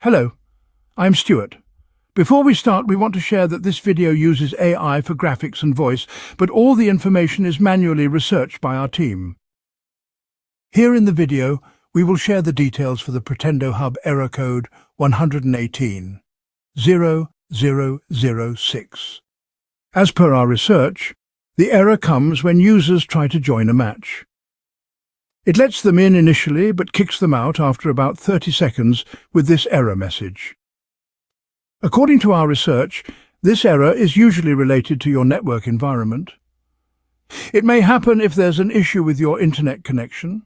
Hello, I'm Stuart. Before we start, we want to share that this video uses AI for graphics and voice, but all the information is manually researched by our team. Here in the video, we will share the details for the Pretendo Hub error code 118.0.0.0.6. As per our research, the error comes when users try to join a match. It lets them in initially, but kicks them out after about 30 seconds with this error message. According to our research, this error is usually related to your network environment. It may happen if there's an issue with your internet connection,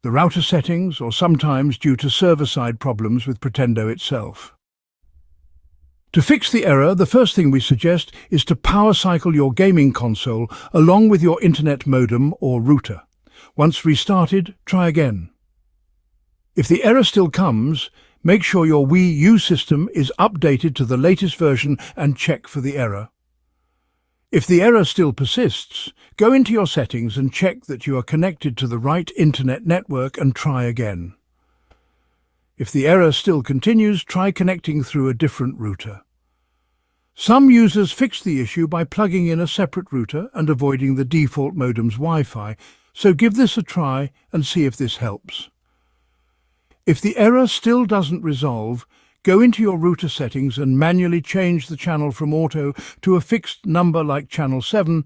the router settings, or sometimes due to server-side problems with Pretendo itself. To fix the error, the first thing we suggest is to power cycle your gaming console along with your internet modem or router. Once restarted, try again. If the error still comes, make sure your Wii U system is updated to the latest version and check for the error. If the error still persists, go into your settings and check that you are connected to the right internet network and try again. If the error still continues, try connecting through a different router. Some users fix the issue by plugging in a separate router and avoiding the default modem's Wi-Fi, so give this a try and see if this helps. If the error still doesn't resolve, go into your router settings and manually change the channel from auto to a fixed number like channel 7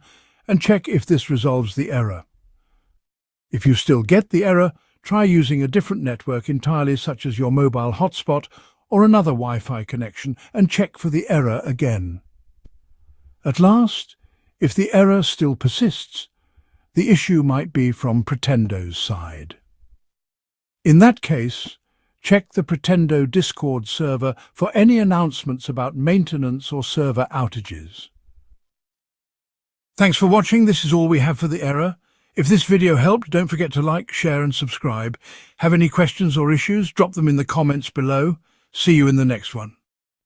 and check if this resolves the error. If you still get the error, try using a different network entirely, such as your mobile hotspot or another Wi-Fi connection, and check for the error again. At last, if the error still persists, the issue might be from Pretendo's side. In that case, check the Pretendo Discord server for any announcements about maintenance or server outages. Thanks for watching. This is all we have for the error. If this video helped, don't forget to like, share and subscribe. Have any questions or issues? Drop them in the comments below. See you in the next one.